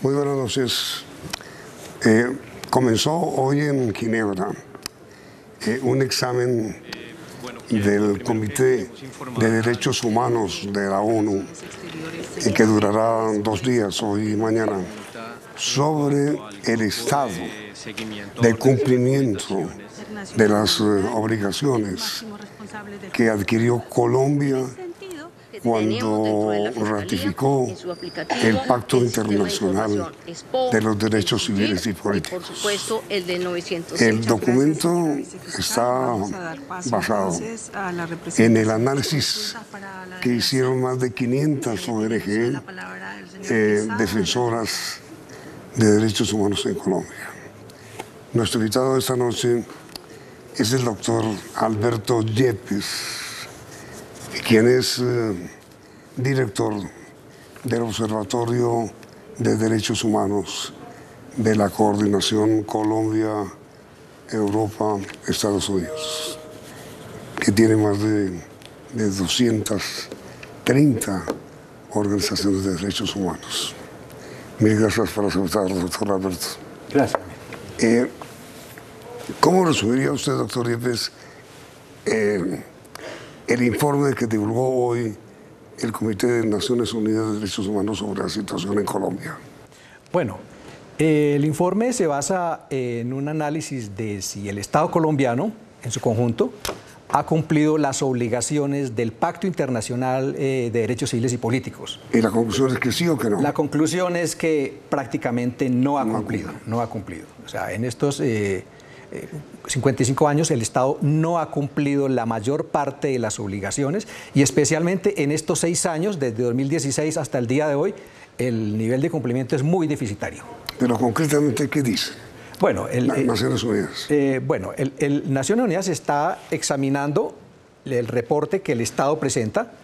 Muy buenas noches. Comenzó hoy en Ginebra un examen del Comité de Derechos Humanos de la ONU que durará 2 días, hoy y mañana, sobre el estado de cumplimiento de las obligaciones que adquirió Colombia cuando ratificó el Pacto Internacional de los Derechos Civiles y Políticos. El documento está basado en el análisis que hicieron más de 500 ONG defensoras de derechos humanos en Colombia. Nuestro invitado de esta noche es el doctor Alberto Yepes, quien es director del Observatorio de Derechos Humanos de la Coordinación Colombia, Europa, Estados Unidos, que tiene más de 230 organizaciones de derechos humanos. Mil gracias por aceptar, doctor Alberto. Gracias. ¿Cómo resumiría usted, doctor Yepes, el informe que divulgó hoy el Comité de Naciones Unidas de Derechos Humanos sobre la situación en Colombia? Bueno, el informe se basa en un análisis de si el Estado colombiano, en su conjunto, ha cumplido las obligaciones del Pacto Internacional de Derechos Civiles y Políticos. ¿Y la conclusión es que sí o que no? La conclusión es que prácticamente no ha cumplido. O sea, en estos 55 años el Estado no ha cumplido la mayor parte de las obligaciones y especialmente en estos 6 años, desde 2016 hasta el día de hoy, el nivel de cumplimiento es muy deficitario. Pero concretamente, ¿qué dice? Bueno, Naciones Unidas. Naciones Unidas está examinando el reporte que el Estado presenta,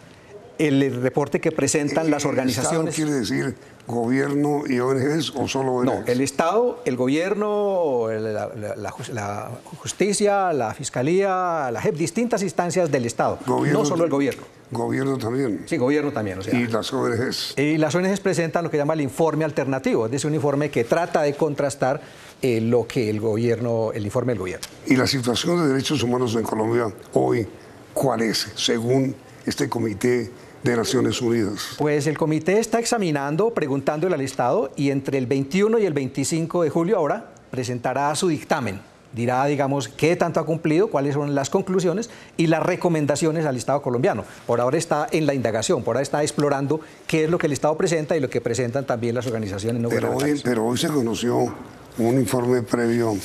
el reporte que presentan las organizaciones. ¿Estado quiere decir gobierno y ONGs o solo ONGs? No, el Estado, el gobierno, la justicia, la fiscalía, la JEP, distintas instancias del Estado, no solo el gobierno. ¿Gobierno también? Sí, gobierno también. O sea, ¿Y las ONGs? Y las ONGs presentan lo que llama el informe alternativo, es decir, un informe que trata de contrastar lo que el informe del gobierno. ¿Y la situación de derechos humanos en Colombia hoy cuál es, según este Comité de Naciones Unidas? Pues el comité está examinando, preguntándole al Estado, y entre el 21 y el 25 de julio ahora presentará su dictamen. Dirá, digamos, qué tanto ha cumplido, cuáles son las conclusiones y las recomendaciones al Estado colombiano. Por ahora está en la indagación, por ahora está explorando qué es lo que el Estado presenta y lo que presentan también las organizaciones no gubernamentales. Pero hoy se conoció un informe previo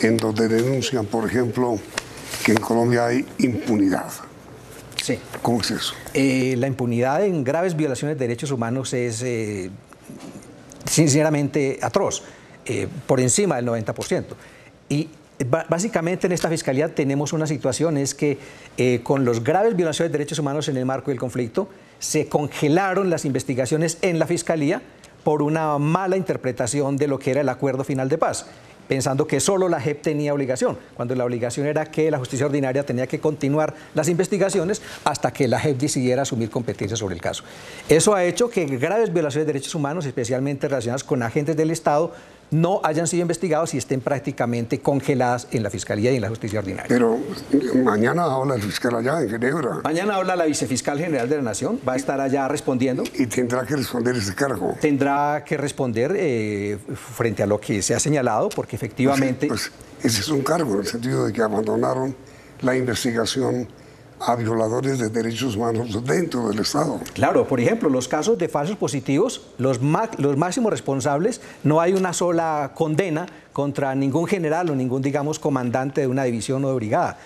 en donde denuncian, por ejemplo, que en Colombia hay impunidad. Sí. ¿Cómo es eso? La impunidad en graves violaciones de derechos humanos es sinceramente atroz, por encima del 90%. Y básicamente en esta fiscalía tenemos una situación, es que con los graves violaciones de derechos humanos en el marco del conflicto, se congelaron las investigaciones en la fiscalía por una mala interpretación de lo que era el acuerdo final de paz, pensando que solo la JEP tenía obligación, cuando la obligación era que la justicia ordinaria tenía que continuar las investigaciones hasta que la JEP decidiera asumir competencias sobre el caso. Eso ha hecho que graves violaciones de derechos humanos, especialmente relacionadas con agentes del Estado, no hayan sido investigados y estén prácticamente congeladas en la Fiscalía y en la Justicia Ordinaria. Pero mañana habla el fiscal allá en Ginebra. Mañana habla la vicefiscal general de la Nación, va a estar allá respondiendo. Y tendrá que responder ese cargo. Tendrá que responder frente a lo que se ha señalado, porque efectivamente... Pues ese es un cargo, en el sentido de que abandonaron la investigación a violadores de derechos humanos dentro del Estado. Claro, por ejemplo, los casos de falsos positivos, los máximos responsables, no hay una sola condena contra ningún general o ningún, digamos, comandante de una división o de brigada,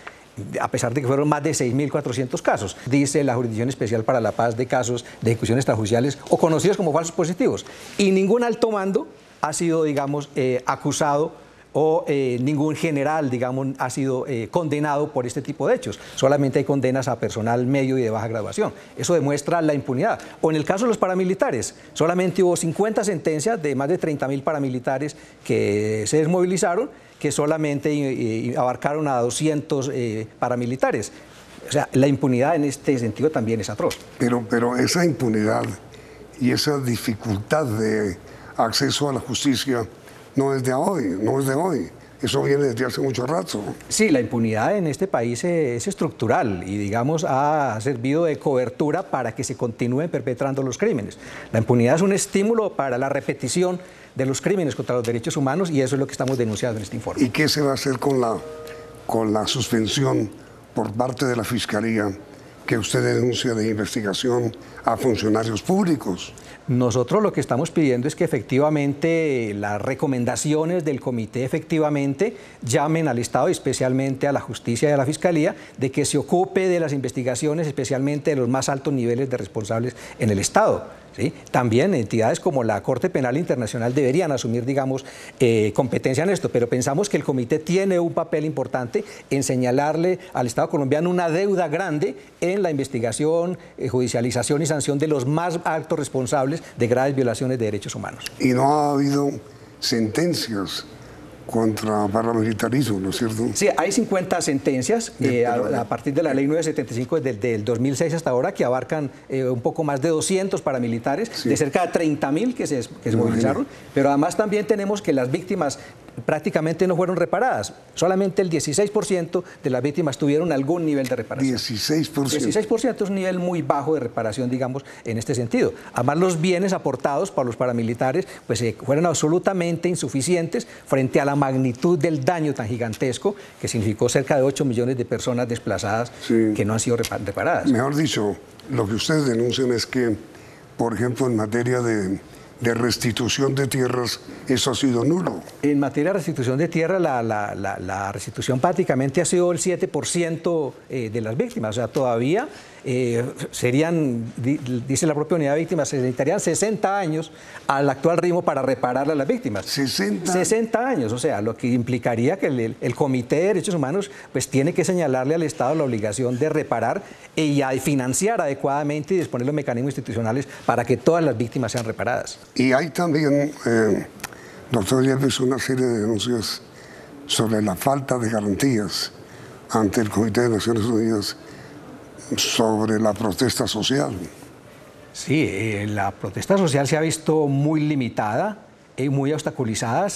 a pesar de que fueron más de 6.400 casos. Dice la Jurisdicción Especial para la Paz de casos de ejecuciones extrajudiciales o conocidos como falsos positivos. Y ningún alto mando ha sido, digamos, acusado o ningún general, digamos, ha sido condenado por este tipo de hechos. Solamente hay condenas a personal medio y de baja graduación. Eso demuestra la impunidad. O en el caso de los paramilitares, solamente hubo 50 sentencias de más de 30.000 paramilitares que se desmovilizaron, que solamente abarcaron a 200 paramilitares. O sea, la impunidad en este sentido también es atroz. Pero esa impunidad y esa dificultad de acceso a la justicia no es de hoy, no es de hoy. Eso viene desde hace mucho rato. Sí, la impunidad en este país es estructural y, digamos, ha servido de cobertura para que se continúen perpetrando los crímenes. La impunidad es un estímulo para la repetición de los crímenes contra los derechos humanos y eso es lo que estamos denunciando en este informe. ¿Y qué se va a hacer con la suspensión por parte de la Fiscalía que usted denuncia de investigación a funcionarios públicos? Nosotros lo que estamos pidiendo es que efectivamente las recomendaciones del comité efectivamente llamen al Estado, y especialmente a la justicia y a la Fiscalía, de que se ocupe de las investigaciones, especialmente de los más altos niveles de responsables en el Estado. ¿Sí? También entidades como la Corte Penal Internacional deberían asumir, digamos, competencia en esto, pero pensamos que el comité tiene un papel importante en señalarle al Estado colombiano una deuda grande en la investigación, judicialización y sanción de los más altos responsables de graves violaciones de derechos humanos. Y no ha habido sentencias contra paramilitarismo, ¿no es cierto? Sí, hay 50 sentencias a partir de la ley 975 del 2006 hasta ahora que abarcan un poco más de 200 paramilitares, sí, de cerca de 30.000 que se movilizaron, pero además también tenemos que las víctimas prácticamente no fueron reparadas. Solamente el 16% de las víctimas tuvieron algún nivel de reparación. 16%. 16% es un nivel muy bajo de reparación, digamos, en este sentido. Además, los bienes aportados para los paramilitares pues, fueron absolutamente insuficientes frente a la magnitud del daño tan gigantesco que significó cerca de 8 millones de personas desplazadas, sí, que no han sido reparadas. Mejor dicho, lo que ustedes denuncian es que, por ejemplo, en materia de restitución de tierras, eso ha sido nulo. En materia de restitución de tierra, la restitución prácticamente ha sido el 7% de las víctimas. O sea, todavía serían, dice la propia unidad de víctimas, se necesitarían 60 años al actual ritmo para reparar a las víctimas. 60 años, o sea, lo que implicaría que el Comité de Derechos Humanos pues tiene que señalarle al Estado la obligación de reparar y financiar adecuadamente y disponer los mecanismos institucionales para que todas las víctimas sean reparadas. Y hay también, doctor Yepes, una serie de denuncias sobre la falta de garantías ante el Comité de Naciones Unidas sobre la protesta social. Sí, la protesta social se ha visto muy limitada y muy obstaculizada,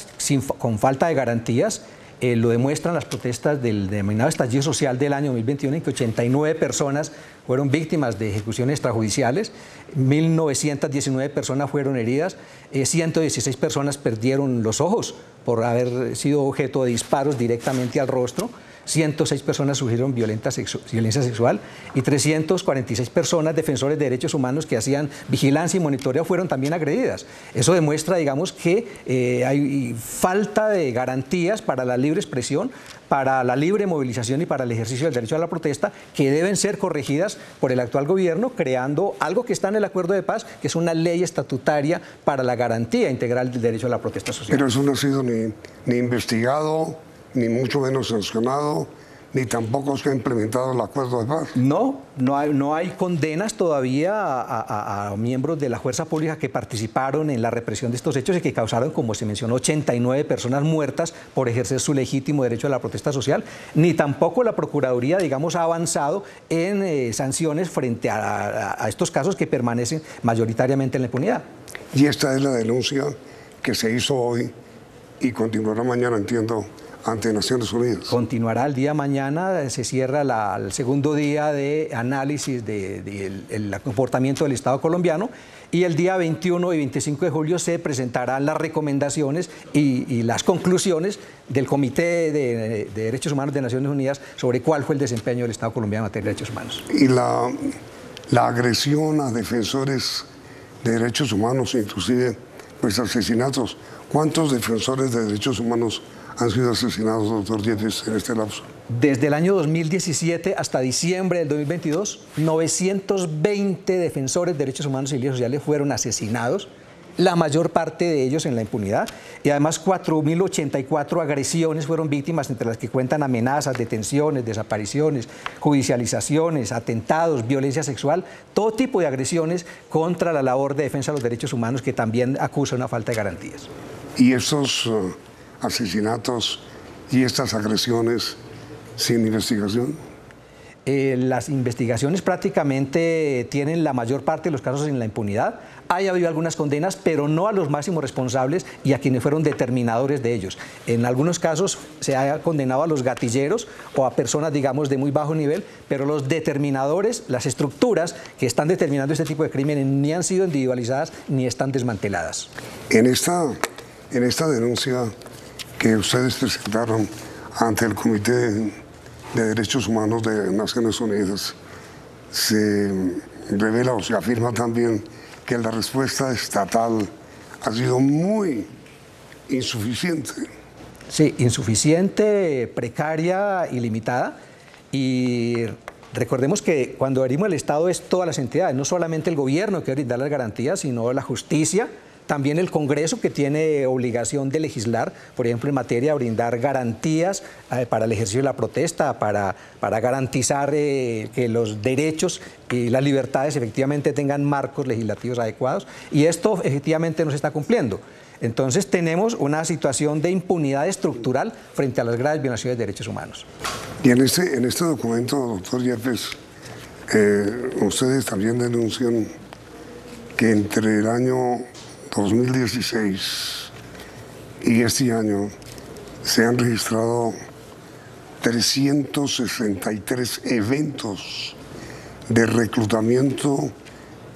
con falta de garantías. Lo demuestran las protestas del denominado estallido social del año 2021, en que 89 personas fueron víctimas de ejecuciones extrajudiciales, 1.919 personas fueron heridas, 116 personas perdieron los ojos por haber sido objeto de disparos directamente al rostro, 106 personas sufrieron violencia sexual y 346 personas, defensores de derechos humanos que hacían vigilancia y monitoreo, fueron también agredidas. Eso demuestra, digamos, que hay falta de garantías para la libre expresión, para la libre movilización y para el ejercicio del derecho a la protesta, que deben ser corregidas por el actual gobierno, creando algo que está en el acuerdo de paz, que es una ley estatutaria para la garantía integral del derecho a la protesta social. Pero eso no ha sido ni investigado, ni mucho menos sancionado, ni tampoco se ha implementado el acuerdo de paz. No hay condenas todavía a miembros de la fuerza pública que participaron en la represión de estos hechos y que causaron, como se mencionó, 89 personas muertas por ejercer su legítimo derecho a la protesta social, ni tampoco la Procuraduría, digamos, ha avanzado en sanciones frente a estos casos que permanecen mayoritariamente en la impunidad. Y esta es la denuncia que se hizo hoy y continuará mañana, entiendo, ante Naciones Unidas. Continuará el día mañana, se cierra el segundo día de análisis del comportamiento del Estado colombiano y el día 21 y 25 de julio se presentarán las recomendaciones y las conclusiones del Comité de Derechos Humanos de Naciones Unidas sobre cuál fue el desempeño del Estado colombiano en materia de derechos humanos. Y la agresión a defensores de derechos humanos, inclusive pues asesinatos. ¿Cuántos defensores de derechos humanos han sido asesinados, doctor Yepes, en este lapso? Desde el año 2017 hasta diciembre del 2022, 920 defensores de derechos humanos y líderes sociales fueron asesinados, la mayor parte de ellos en la impunidad, y además 4.084 agresiones fueron víctimas, entre las que cuentan amenazas, detenciones, desapariciones, judicializaciones, atentados, violencia sexual, todo tipo de agresiones contra la labor de defensa de los derechos humanos que también acusa una falta de garantías. ¿Y estos asesinatos y estas agresiones sin investigación? las investigaciones prácticamente tienen la mayor parte de los casos en la impunidad. Ha habido algunas condenas, pero no a los máximos responsables y a quienes fueron determinadores de ellos. En algunos casos se ha condenado a los gatilleros o a personas, digamos, de muy bajo nivel, pero los determinadores, las estructuras que están determinando este tipo de crímenes ni han sido individualizadas ni están desmanteladas. En esta denuncia que ustedes presentaron ante el Comité de Derechos Humanos de Naciones Unidas, se revela o se afirma también que la respuesta estatal ha sido muy insuficiente. Sí, insuficiente, precaria y limitada. Y recordemos que cuando abrimos el Estado es todas las entidades, no solamente el gobierno que brinda las garantías, sino la justicia, también el Congreso, que tiene obligación de legislar, por ejemplo, en materia de brindar garantías para el ejercicio de la protesta, para garantizar que los derechos y las libertades efectivamente tengan marcos legislativos adecuados, y esto efectivamente no se está cumpliendo. Entonces tenemos una situación de impunidad estructural frente a las graves violaciones de derechos humanos. Y en este documento, doctor Yepes, ustedes también denuncian que entre el año 2016 y este año se han registrado 363 eventos de reclutamiento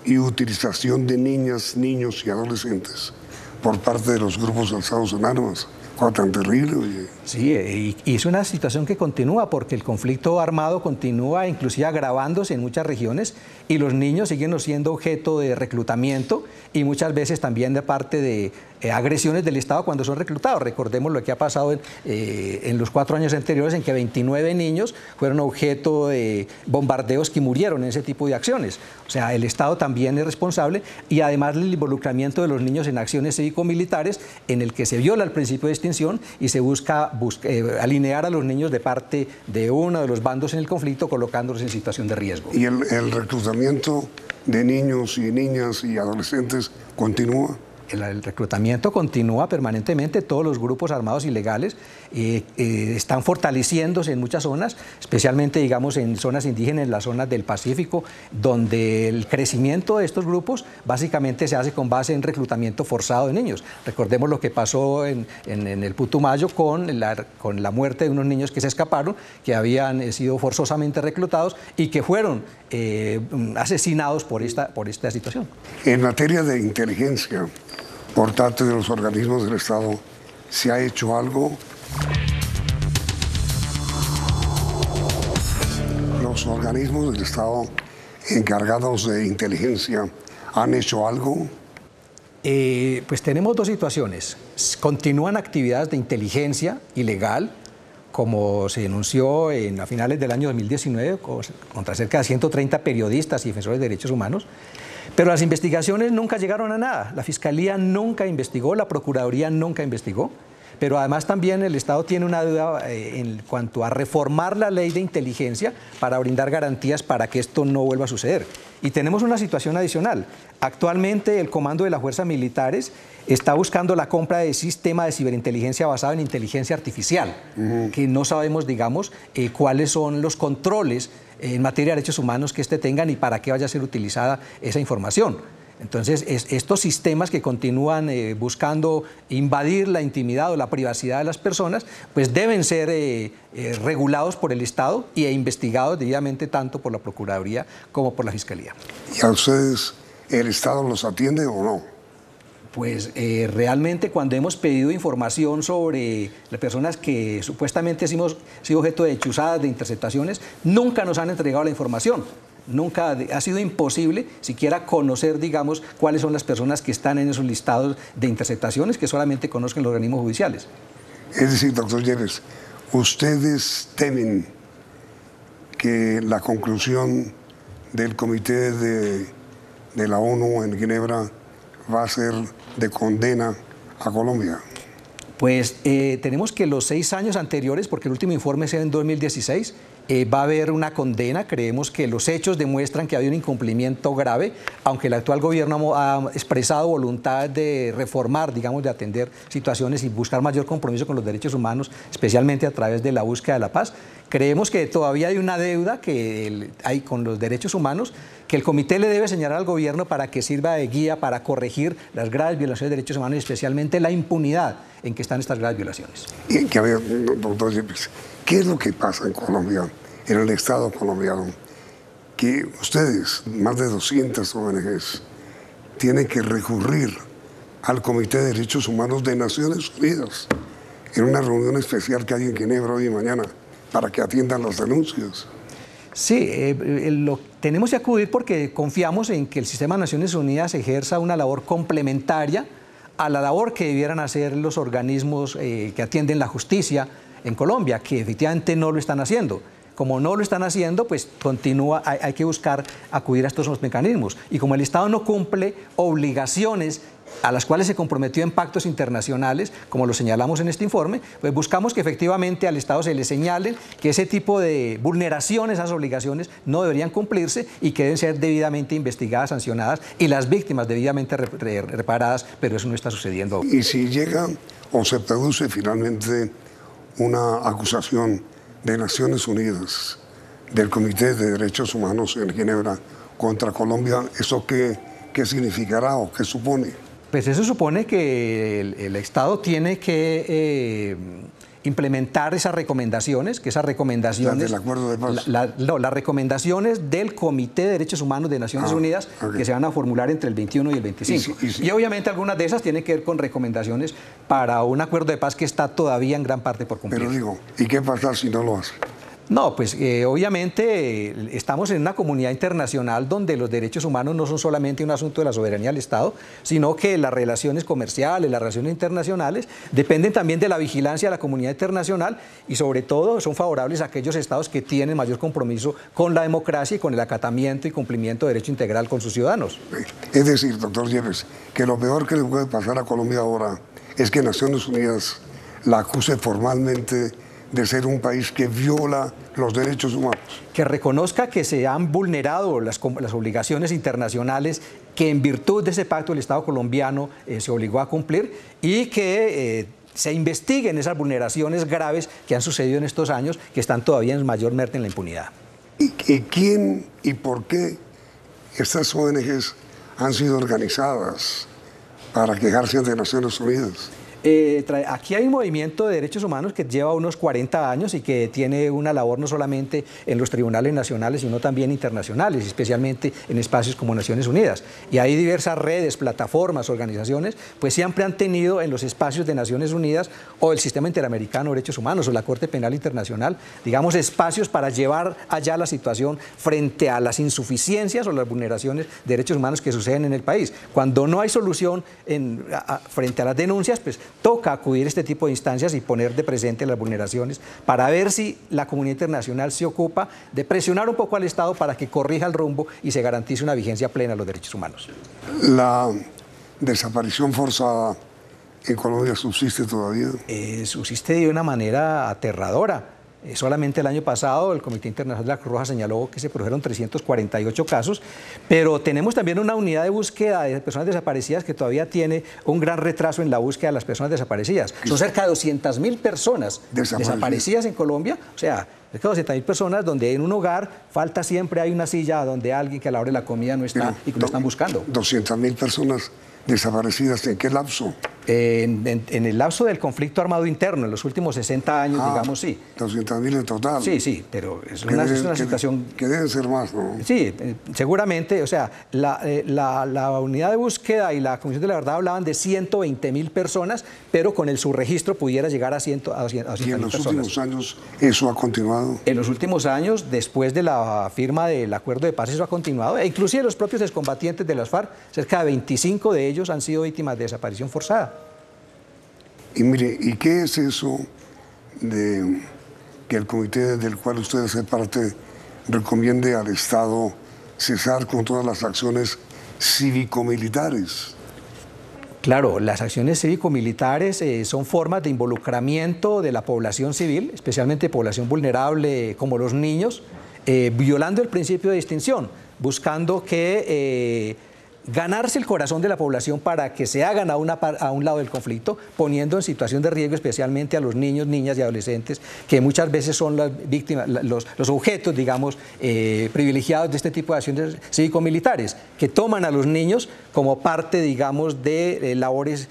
y utilización de niñas, niños y adolescentes por parte de los grupos alzados en armas. Cosa tan terrible, oye. Sí, y es una situación que continúa porque el conflicto armado continúa inclusive agravándose en muchas regiones y los niños siguen siendo objeto de reclutamiento y muchas veces también de parte de agresiones del Estado cuando son reclutados. Recordemos lo que ha pasado en los 4 años anteriores en que 29 niños fueron objeto de bombardeos que murieron en ese tipo de acciones. O sea, el Estado también es responsable y además el involucramiento de los niños en acciones cívico-militares en el que se viola el principio de extinción y se busca alinear a los niños de parte de uno de los bandos en el conflicto colocándolos en situación de riesgo. ¿Y el reclutamiento de niños y niñas y adolescentes continúa? El reclutamiento continúa permanentemente, todos los grupos armados ilegales están fortaleciéndose en muchas zonas, especialmente digamos en zonas indígenas, en las zonas del Pacífico, donde el crecimiento de estos grupos básicamente se hace con base en reclutamiento forzado de niños. Recordemos lo que pasó en el Putumayo con la muerte de unos niños que se escaparon, que habían sido forzosamente reclutados y que fueron asesinados por esta situación. En materia de inteligencia, por parte de los organismos del Estado, ¿se ha hecho algo? ¿Los organismos del Estado encargados de inteligencia han hecho algo? Pues tenemos 2 situaciones. Continúan actividades de inteligencia ilegal, como se denunció a finales del año 2019 contra cerca de 130 periodistas y defensores de derechos humanos. Pero las investigaciones nunca llegaron a nada. La Fiscalía nunca investigó, la Procuraduría nunca investigó. Pero además también el Estado tiene una deuda en cuanto a reformar la ley de inteligencia para brindar garantías para que esto no vuelva a suceder. Y tenemos una situación adicional. Actualmente el Comando de las Fuerzas Militares está buscando la compra de sistema de ciberinteligencia basado en inteligencia artificial, que no sabemos, digamos, cuáles son los controles en materia de derechos humanos que tengan y para qué vaya a ser utilizada esa información. Entonces, estos sistemas que continúan buscando invadir la intimidad o la privacidad de las personas, pues deben ser regulados por el Estado e investigados debidamente tanto por la Procuraduría como por la Fiscalía. ¿Y a ustedes el Estado los atiende o no? Pues realmente cuando hemos pedido información sobre las personas que supuestamente hemos sido objeto de chuzadas, de interceptaciones, nunca nos han entregado la información. Nunca ha sido imposible siquiera conocer, digamos, cuáles son las personas que están en esos listados de interceptaciones que solamente conozcan los organismos judiciales. Es decir, doctor Yepes, ¿ustedes temen que la conclusión del Comité de la ONU en Ginebra va a ser de condena a Colombia? Pues tenemos que los 6 años anteriores, porque el último informe es en 2016, Va a haber una condena. Creemos que los hechos demuestran que ha habido un incumplimiento grave, aunque el actual gobierno ha expresado voluntad de reformar, digamos, de atender situaciones y buscar mayor compromiso con los derechos humanos, especialmente a través de la búsqueda de la paz. Creemos que todavía hay una deuda que hay con los derechos humanos, que el comité le debe señalar al gobierno para que sirva de guía para corregir las graves violaciones de derechos humanos y especialmente la impunidad en que están estas graves violaciones. Y que, a ver, doctor Yepes, ¿qué es lo que pasa en Colombia, en el Estado colombiano? Que ustedes, más de 200 ONGs, tienen que recurrir al Comité de Derechos Humanos de Naciones Unidas en una reunión especial que hay en Ginebra hoy y mañana para que atiendan las denuncias. Sí, tenemos que acudir porque confiamos en que el sistema de Naciones Unidas ejerza una labor complementaria a la labor que debieran hacer los organismos que atienden la justicia en Colombia, que efectivamente no lo están haciendo. Como no lo están haciendo, pues hay que buscar acudir a estos mecanismos. Y como el Estado no cumple obligaciones a las cuales se comprometió en pactos internacionales, como lo señalamos en este informe, pues buscamos que efectivamente al Estado se le señalen que ese tipo de vulneraciones a esas obligaciones no deberían cumplirse y que deben ser debidamente investigadas, sancionadas y las víctimas debidamente reparadas, pero eso no está sucediendo. Y si llega o se produce finalmente una acusación de Naciones Unidas, del Comité de Derechos Humanos en Ginebra contra Colombia, ¿eso qué significará o qué supone? Pues eso supone que el Estado tiene que implementar esas recomendaciones, que esas recomendaciones... ¿Las del acuerdo de paz? Las recomendaciones del Comité de Derechos Humanos de Naciones Unidas, okay, que se van a formular entre el 21 y el 25. Y obviamente algunas de esas tienen que ver con recomendaciones para un acuerdo de paz que está todavía en gran parte por cumplir. Pero digo, ¿y qué pasa si no lo hace? No, pues obviamente estamos en una comunidad internacional donde los derechos humanos no son solamente un asunto de la soberanía del Estado, sino que las relaciones comerciales, las relaciones internacionales dependen también de la vigilancia de la comunidad internacional y sobre todo son favorables a aquellos estados que tienen mayor compromiso con la democracia y con el acatamiento y cumplimiento de derecho integral con sus ciudadanos. Es decir, doctor Yepes, que lo peor que le puede pasar a Colombia ahora es que Naciones Unidas la acuse formalmente de ser un país que viola los derechos humanos. Que reconozca que se han vulnerado las obligaciones internacionales que en virtud de ese pacto el Estado colombiano se obligó a cumplir y que se investiguen esas vulneraciones graves que han sucedido en estos años, que están todavía en mayor merma en la impunidad. ¿Y quién y por qué estas ONGs han sido organizadas para quejarse ante Naciones Unidas? Aquí hay un movimiento de derechos humanos que lleva unos 40 años y que tiene una labor no solamente en los tribunales nacionales, sino también internacionales, especialmente en espacios como Naciones Unidas. Y hay diversas redes, plataformas, organizaciones, pues siempre han tenido en los espacios de Naciones Unidas o el Sistema Interamericano de Derechos Humanos o la Corte Penal Internacional, digamos, espacios para llevar allá la situación frente a las insuficiencias o las vulneraciones de derechos humanos que suceden en el país. Cuando no hay solución frente a las denuncias, pues toca acudir a este tipo de instancias y poner de presente las vulneraciones para ver si la comunidad internacional se ocupa de presionar un poco al Estado para que corrija el rumbo y se garantice una vigencia plena de los derechos humanos. ¿La desaparición forzada en Colombia subsiste todavía? Subsiste de una manera aterradora. Solamente el año pasado el Comité Internacional de la Cruz Roja señaló que se produjeron 348 casos, pero tenemos también una unidad de búsqueda de personas desaparecidas que todavía tiene un gran retraso en la búsqueda de las personas desaparecidas. Son cerca de 200.000 personas desaparecidas en Colombia, o sea, cerca de 200.000 personas donde en un hogar falta siempre, hay una silla donde alguien que a la hora de la comida no está y que lo están buscando. 200.000 personas desaparecidas, ¿en qué lapso? En el lapso del conflicto armado interno, en los últimos 60 años, digamos, sí. 200.000 en total. Sí, pero es una situación... Que deben ser más, ¿no? Sí, seguramente, o sea, la unidad de búsqueda y la Comisión de la Verdad hablaban de 120.000 personas, pero con el subregistro pudiera llegar a 100.000 personas. ¿Y en los últimos años eso ha continuado? En los últimos años, después de la firma del acuerdo de paz, eso ha continuado, e inclusive los propios excombatientes de las FARC, cerca de 25 de ellos han sido víctimas de desaparición forzada. Y mire, ¿y qué es eso de que el comité del cual ustedes hacen parte recomiende al Estado cesar con todas las acciones cívico-militares? Claro, las acciones cívico-militares son formas de involucramiento de la población civil, especialmente población vulnerable como los niños, violando el principio de distinción, buscando que ganarse el corazón de la población para que se hagan a un lado del conflicto, poniendo en situación de riesgo especialmente a los niños, niñas y adolescentes, que muchas veces son las víctimas, los objetos, digamos, privilegiados de este tipo de acciones cívico-militares, que toman a los niños como parte, digamos, de labores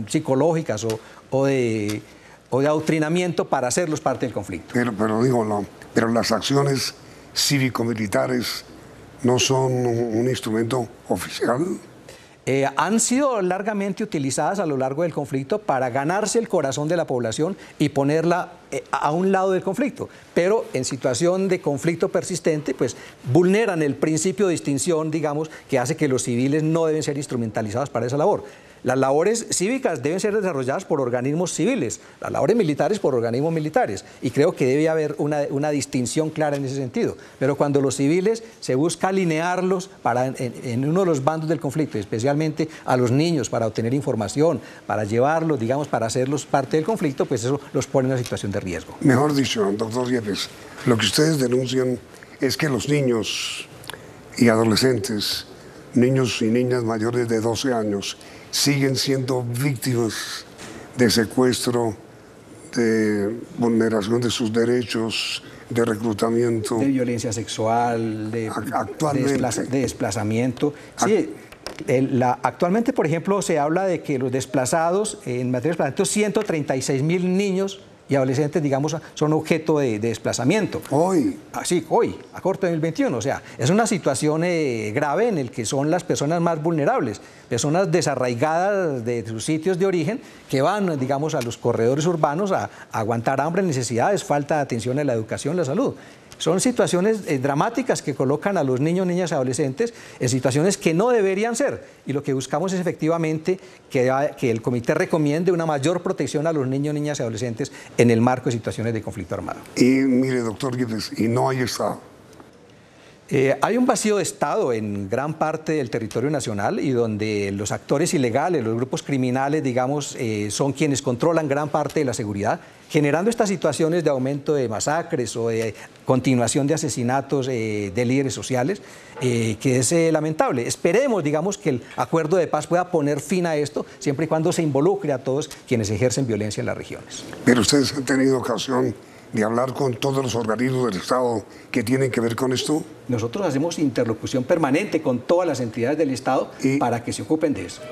psicológicas o de adoctrinamiento para hacerlos parte del conflicto. Pero digo, no, pero las acciones cívico-militares no son un instrumento oficial. Han sido largamente utilizadas a lo largo del conflicto para ganarse el corazón de la población y ponerla a un lado del conflicto, pero en situación de conflicto persistente, pues vulneran el principio de distinción, digamos, que hace que los civiles no deben ser instrumentalizados para esa labor. Las labores cívicas deben ser desarrolladas por organismos civiles, las labores militares por organismos militares, y creo que debe haber una distinción clara en ese sentido. Pero cuando los civiles se busca alinearlos en uno de los bandos del conflicto, especialmente a los niños, para obtener información, para llevarlos, digamos, para hacerlos parte del conflicto, pues eso los pone en una situación de riesgo. Mejor dicho, doctor Yepes, lo que ustedes denuncian es que los niños y adolescentes, niños y niñas mayores de 12 años, siguen siendo víctimas de secuestro, de vulneración de sus derechos, de reclutamiento. De violencia sexual, de desplazamiento. Sí, actualmente, por ejemplo, se habla de que los desplazados, en materia de desplazamiento, 136.000 niños y adolescentes, digamos, son objeto de desplazamiento. Hoy. Sí, hoy, a corto de 2021. O sea, es una situación grave en la que son las personas más vulnerables, personas desarraigadas de sus sitios de origen que van, digamos, a los corredores urbanos a aguantar hambre, necesidades, falta de atención a la educación, la salud. Son situaciones dramáticas que colocan a los niños, niñas y adolescentes en situaciones que no deberían ser. Y lo que buscamos es efectivamente que el comité recomiende una mayor protección a los niños, niñas y adolescentes en el marco de situaciones de conflicto armado. Y mire, doctor Yepes, y no hay Estado. Hay un vacío de Estado en gran parte del territorio nacional y donde los actores ilegales, los grupos criminales, digamos, son quienes controlan gran parte de la seguridad, generando estas situaciones de aumento de masacres o de continuación de asesinatos de líderes sociales, que es lamentable. Esperemos, digamos, que el acuerdo de paz pueda poner fin a esto, siempre y cuando se involucre a todos quienes ejercen violencia en las regiones. Pero ustedes han tenido ocasión de hablar con todos los organismos del Estado que tienen que ver con esto. Nosotros hacemos interlocución permanente con todas las entidades del Estado para que se ocupen de eso.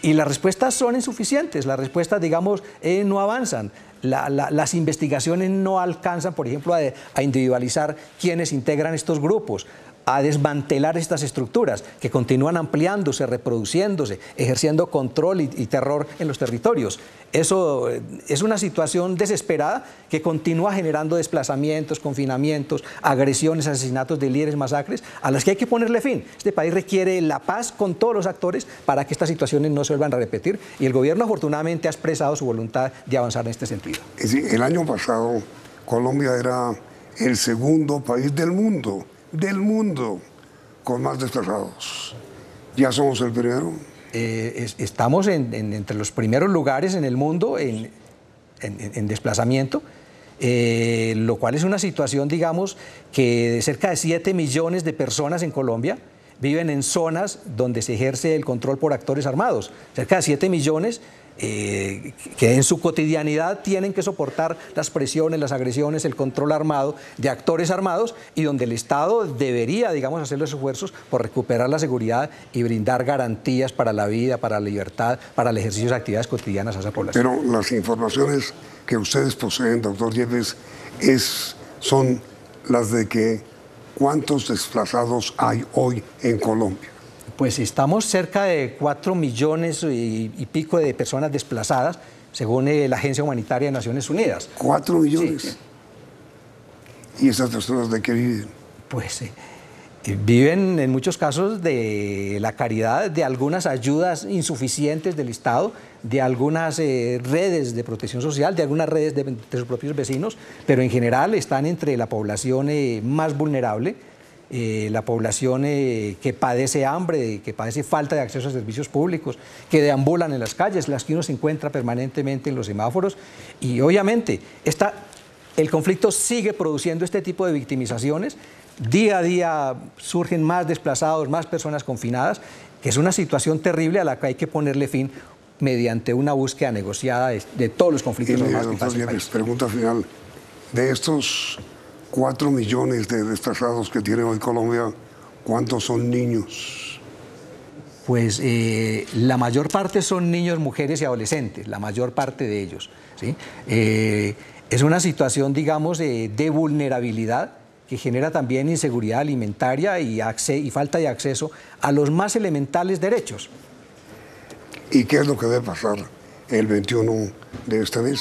Y las respuestas son insuficientes, las respuestas, digamos, no avanzan. Las investigaciones no alcanzan, por ejemplo, a individualizar quiénes integran estos grupos, a desmantelar estas estructuras que continúan ampliándose, reproduciéndose, ejerciendo control y terror en los territorios. Eso es una situación desesperada que continúa generando desplazamientos, confinamientos, agresiones, asesinatos de líderes, masacres, a las que hay que ponerle fin. Este país requiere la paz con todos los actores para que estas situaciones no se vuelvan a repetir, y el gobierno afortunadamente ha expresado su voluntad de avanzar en este sentido. El año pasado Colombia era el segundo país del mundo con más desplazados. ¿Ya somos el primero? Estamos entre los primeros lugares en el mundo en desplazamiento, lo cual es una situación, digamos, que cerca de 7 millones de personas en Colombia viven en zonas donde se ejerce el control por actores armados. Cerca de 7 millones que en su cotidianidad tienen que soportar las presiones, las agresiones, el control armado de actores armados, y donde el Estado debería, digamos, hacer los esfuerzos por recuperar la seguridad y brindar garantías para la vida, para la libertad, para el ejercicio de actividades cotidianas a esa población. Pero las informaciones que ustedes poseen, doctor Yepes, son las de que ¿cuántos desplazados hay hoy en Colombia? Pues estamos cerca de 4 millones y pico de personas desplazadas, según la Agencia Humanitaria de Naciones Unidas. ¿4 millones? Sí. ¿Y esas personas de qué viven? Pues viven en muchos casos de la caridad, de algunas ayudas insuficientes del Estado, de algunas redes de protección social, de algunas redes de sus propios vecinos, pero en general están entre la población más vulnerable. la población que padece hambre, que padece falta de acceso a servicios públicos, que deambulan en las calles, las que uno se encuentra permanentemente en los semáforos. Y obviamente el conflicto sigue produciendo este tipo de victimizaciones. Día a día surgen más desplazados, más personas confinadas, que es una situación terrible a la que hay que ponerle fin mediante una búsqueda negociada de todos los conflictos armados que pasan en el país. Pregunta final. De estos 4 millones de desplazados que tiene hoy Colombia, ¿cuántos son niños? Pues la mayor parte son niños, mujeres y adolescentes, la mayor parte de ellos, ¿sí? Es una situación, digamos, de vulnerabilidad que genera también inseguridad alimentaria y falta de acceso a los más elementales derechos. ¿Y qué es lo que debe pasar el 21 de este mes?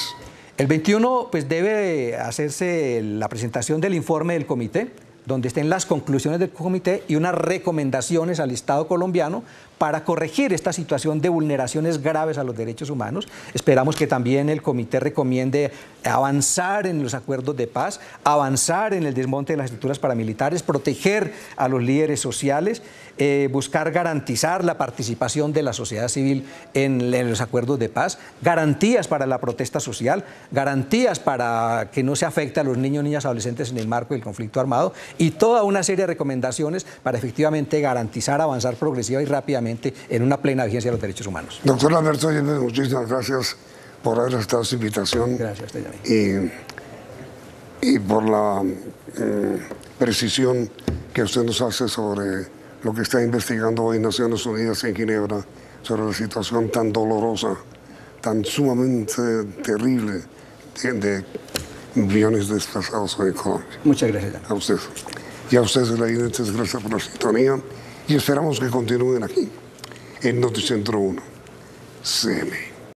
El 21 pues, debe hacerse la presentación del informe del comité, donde estén las conclusiones del comité y unas recomendaciones al Estado colombiano para corregir esta situación de vulneraciones graves a los derechos humanos. Esperamos que también el comité recomiende avanzar en los acuerdos de paz, avanzar en el desmonte de las estructuras paramilitares, proteger a los líderes sociales, buscar garantizar la participación de la sociedad civil en los acuerdos de paz, garantías para la protesta social, garantías para que no se afecte a los niños, niñas, adolescentes en el marco del conflicto armado y toda una serie de recomendaciones para efectivamente garantizar, avanzar progresiva y rápidamente en una plena vigencia de los derechos humanos. Doctor Alberto Yepes, muchísimas gracias por haber aceptado esta invitación. Gracias, Tejani. Y por la precisión que usted nos hace sobre lo que está investigando hoy Naciones Unidas en Ginebra, sobre la situación tan dolorosa, tan sumamente terrible de millones de desplazados en Colombia. Muchas gracias. A usted. Y a ustedes, televidentes, gracias por la sintonía y esperamos que continúen aquí en Noticentro 1 CM.